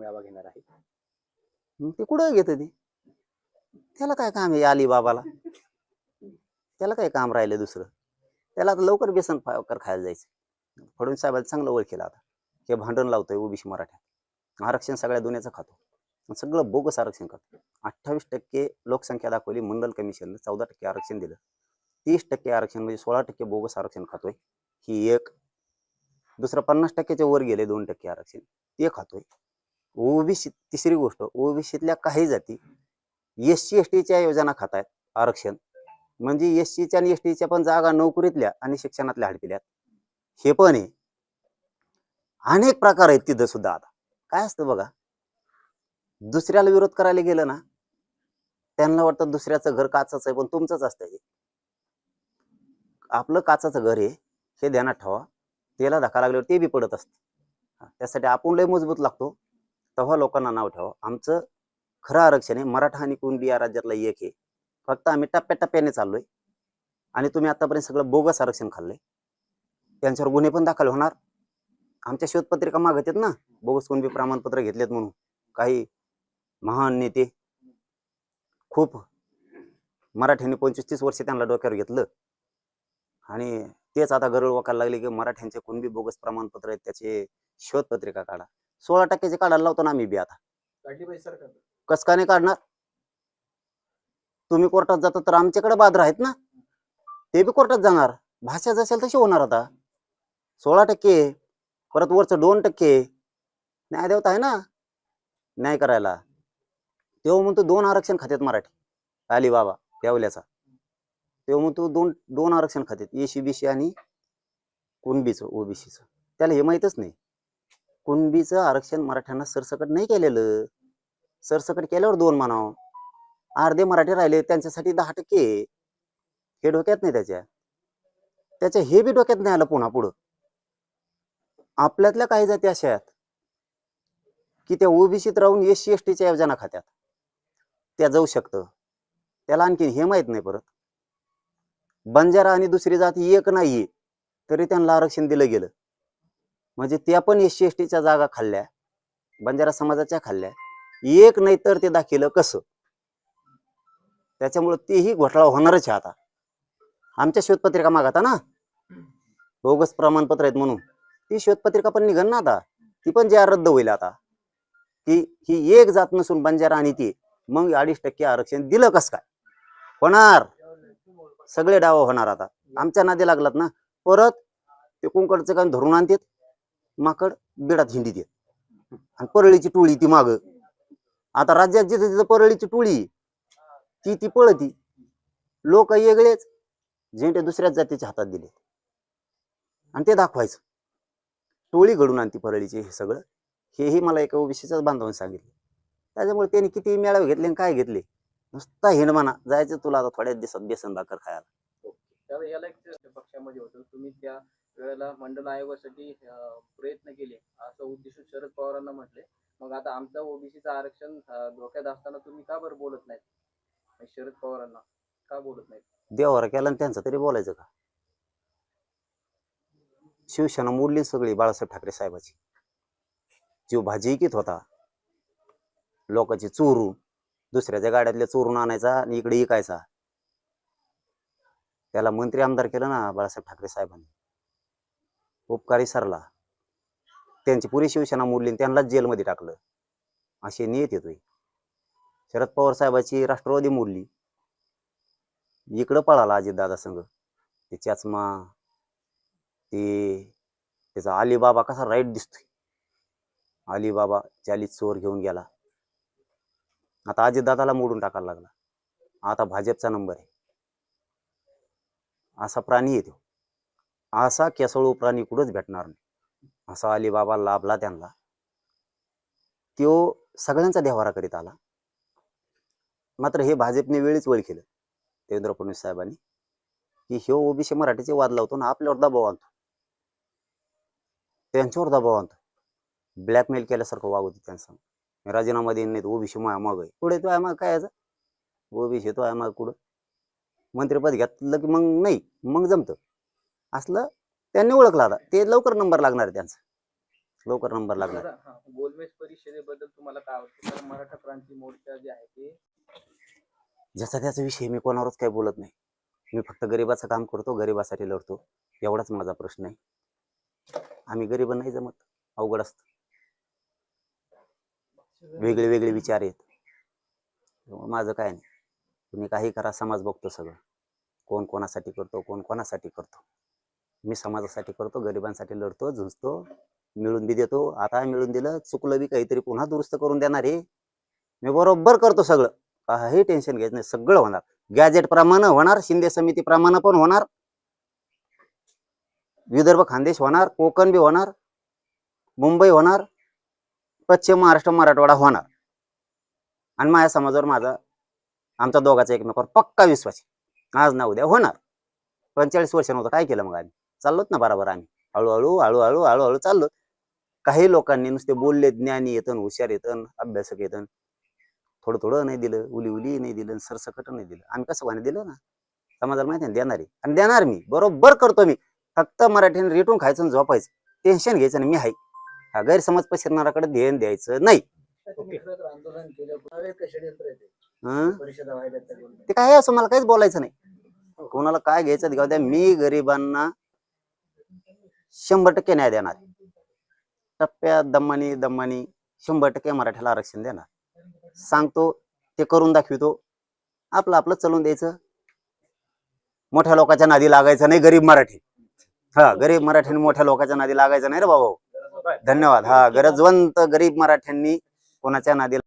मेळावा घेणार आहे. मग ते कुठं घेत ते? त्याला काय काम आहे अलिबाबाला? त्याला काय काम राहिलं दुसरं? त्याला आता लवकर बेसन भाकर खायला जायचं. फडणवीस साहेबांना चांगलं ओळखेल आता. हे भांडण लावतोय ओबीसी मराठा आरक्षण सगळ्या दुनियाचं खातो, सगळं बोगस आरक्षण खातो. 28% लोकसंख्या दाखवली मंडल कमिशननं, 14% आरक्षण दिलं. 30% आरक्षण म्हणजे 16% बोगस आरक्षण खातोय ही एक. दुसरं 50%च्या वर गेले 2% आरक्षण ते खातोय. ओबीसी तिसरी गोष्ट, ओबीसीतल्या काही जाती SC STच्या योजना खातायत आरक्षण, म्हणजे SCच्या आणि STच्या पण जागा नोकरीतल्या आणि शिक्षणातल्या हडपिल्यात. हे पण आहे. अनेक प्रकार आहेत तिथं सुद्धा. आता काय असतं बघा, दुसऱ्याला विरोध करायला गेलं ना, त्यांना वाटतं दुसऱ्याचं घर काचाचं आहे, पण तुमचंच असतं हे. आपलं काचाचं घर आहे हे ध्यानात ठेवा. त्याला धक्का लागल्यावर ते बी पडत असते. त्यासाठी आपण लय मजबूत लागतो, तेव्हा लोकांना नाव ठेवा. आमचं खरं आरक्षण आहे. मराठा आणि कुणबी या राज्यातला एक आहे. फक्त आम्ही टप्प्याटप्प्याने चाललोय आणि तुम्ही आतापर्यंत सगळं बोगस आरक्षण खाल्लंय. त्यांच्यावर गुन्हे पण दाखल होणार. आमच्या शोधपत्रिका मागत आहेत ना, बोगस कुणबी प्रमाणपत्र घेतलेत म्हणून. काही महान नेते, खूप मराठ्यांनी 25-30 वर्ष त्यांना डोक्यावर घेतलं आणि तेच आता गरळ वाकायला लागले की मराठ्यांचे कुणबी बोगस प्रमाणपत्र आहेत, त्याचे शोधपत्रिका काढा. 16%चे काढायला लावतो ना आम्ही बी. आता काढली पाहिजे सरकार. कस का नाही काढणार? तुम्ही कोर्टात जाता तर आमच्याकडे बादर आहेत ना, ते बी कोर्टात जाणार. भाषा जसेल तशी होणार. आता 16%, परत वरचं 2%. न्याय देवता आहे ना न्याय करायला. तेव्हा म्हणतो 2 आरक्षण खात्यात मराठी. अलिबाबा त्यावल्याचा तेव्हा म्हणतो 2 आरक्षण खात्यात, SC BC आणि कुणबीचं ओबीसीचं. त्याला हे माहीतच नाही. कुणबीचं आरक्षण मराठ्यांना सरसकट नाही केलेलं. सरसकट केल्यावर 2 म्हणावं. अर्धे मराठी राहिले त्यांच्यासाठी 10%. हे डोक्यात नाही त्याच्या हे बी डोक्यात नाही आलं. पुन्हा पुढं आपल्यातल्या काही जाती अशा आहेत की त्या ओबीसीत राहून SC STच्या योजना खात्यात, त्या जाऊ शकतं. त्याला आणखी हे माहित नाही. परत बंजारा आणि दुसरी जाती एक नाहीये तरी त्यांना आरक्षण दिलं गेलं, म्हणजे त्या पण SC STच्या जागा खाल्ल्या, बंजारा समाजाच्या खाल्ल्या. एक नाही तर ते दाखिलं कसं? त्याच्यामुळे तेही घोटाळा होणारच आहे. आता आमच्या शोधपत्रिका मागता ना, बोगस प्रमाणपत्र आहेत म्हणून, ती शोधपत्रिका पण निघन ना आता. ती पण जे रद्द होईल आता, की ही एक जात नसून बंजारा आणि ती, मग 2.5% आरक्षण दिलं कस काय होणार? सगळे डाव होणार. आता आमच्या नादी लागलात ना, परत ते कुंकडचं काय धरून आणतात, माकड बिडात हिंडी देत आणि परळीची टोळी ती माग. आता राज्यात जिथे तिथं परळीची टोळी ती पळती. लोक वेगळेच, झेंडे दुसऱ्याच जातीच्या हातात दिले आणि ते दाखवायचं. टोळी घडून आणती परळीची. हे सगळं हेही मला एका ओबीसीचाच बांधवून सांगितलं. त्याच्यामुळे त्यांनी किती मेळावे घेतले आणि काय घेतले, नुसता हिंडमाना. जायचं तुला आता थोड्याच दिवसात बेसन भाकर खायला. त्याला याला पक्षामध्ये होतं, तुम्ही त्या वेळेला मंडल आयोगासाठी प्रयत्न केले असं उद्देश शरद पवारांना म्हटले. मग आता आमचं ओबीसीचं आरक्षण धोक्यात असताना तुम्ही का बरं बोलत नाहीत? शरद पवारांना का बोलत नाहीत? देवावर केला त्यांचं तरी बोलायचं का? शिवसेना मोडली सगळी बाळासाहेब ठाकरे साहेबाची. जीव भाजी कित होता, लोकांची चोरून, दुसऱ्याच्या गाड्यातल्या चोरून आणायचा आणि इकडे इकायचा. त्याला मंत्री आमदार केलं ना बाळासाहेब ठाकरे साहेबांनी. उपकारी सरला. त्यांची पुरी शिवसेना मोडली, त्यांनाच जेलमध्ये टाकलं. असे नियत येतोय. शरद पवार साहेबाची राष्ट्रवादी मोडली, इकडं पळाला अजितदादा संघ. ते चाचमा, ते त्याचा अलिबाबा कसा राईट दिसतोय. अलिबाबा 40 चोर घेऊन गेला. आता अजितदादाला मोडून टाकायला लागला. आता भाजपचा नंबर आहे. असा प्राणी येतो. असा केसळू प्राणी कुठंच भेटणार नाही. असा अलिबाबा लाभला त्यांना. तो सगळ्यांचा देवारा करीत आला. मात्र हे भाजपने वेळीच ओळखलं, देवेंद्र फडणवीस साहेबांनी, की हे ओबीसी मराठीचे वाद लावतो ना, आपल्यावर दबाव आणतो, त्यांच्यावर दबाव आणतो, ब्लॅकमेल केल्यासारखं वागवतो त्यांचा. राजीनामा देईन नाही, ओबीसी माग आहे. पुढे तो आहे मग काय याचा? ओबीसी तो आहे मग कुठं मंत्रिपद घेतलं की मग नाही, मग जमतं असलं. त्यांनी ओळखलं आता ते लवकर नंबर लागणार आहे त्यांचा. लवकर नंबर लागणार. दादा, गोलमेज परिषदेबद्दल तुम्हाला काय वाटतं? तर मराठा क्रांती मोर्चा जे आहे ते ज्याचा त्याचा विषय मी कोणावरच काही बोलत नाही. मी फक्त गरिबाचं काम करतो, गरिबासाठी लढतो, एवढाच माझा प्रश्न आहे. आम्ही गरीब नाही जमत, अवघड असतं. वेगळे वेगळे विचार आहेत. माझं काय नाही, तुम्ही काही करा, समाज बघतो सगळं. कोण कोणासाठी करतो, कोण कोणासाठी करतो. मी समाजासाठी करतो, गरिबांसाठी लढतो, झुंजतो, मिळून बी देतो. आता मिळून दिलं, चुकलं बी काहीतरी पुन्हा दुरुस्त करून देणार आहे. मी बरोबर करतो सगळं, काही टेन्शन घ्यायचं नाही, सगळं होणार. गॅजेट प्रमाणे होणार, शिंदे समिती प्रमाणे पण होणार, विदर्भ खानदेश होणार, कोकण बी होणार, मुंबई होणार, पश्चिम महाराष्ट्र मराठवाडा होणार. आणि माझ्या समाजावर आमचा दोघांचा एकमेकावर पक्का विश्वास आहे. आज ना उद्या होणार. 45 वर्ष नव्हतं काय केलं मग आम्ही? चाललोत ना बरोबर. आम्ही हळूहळू हळूहळू हळूहळू चाललो. काही लोकांनी नुसते बोलले, ज्ञानी येतं, हुशार येतं, अभ्यासक येतं, थोडं थोडं नाही दिलं, उली उली नाही दिलं, सरसकट नाही दिलं. आम्ही कसं वाणी दिलं ना, समाजाला माहिती आहे देणार आहे आणि देणार. मी बरोबर करतो. मी फक्त मराठीने रेटून खायचं आणि झोपायचं, टेन्शन घ्यायचं नाही. मी आहे. हा गैरसमज पसरणाऱ्याकडे ध्यान द्यायचं नाही. आंदोलन केलं ते काय असं मला काहीच बोलायचं नाही. कोणाला काय घ्यायचं घेऊ द्या. मी गरिबांना 100% न्याय देणार. टप्प्यात दम्मानी 100% मराठ्याला आरक्षण देणार. सांगतो ते करून दाखवितो. आपलं आपलं चलून द्यायचं. मोठ्या लोकांच्या नादी लागायचं नाही. गरीब मराठी, गरीब मराठ्यांनी मोठ्या लोकांच्या नादी लागायचं नाही रे बाबा. धन्यवाद. गरजवंत गरीब मराठ्यांनी कोणाच्या नादी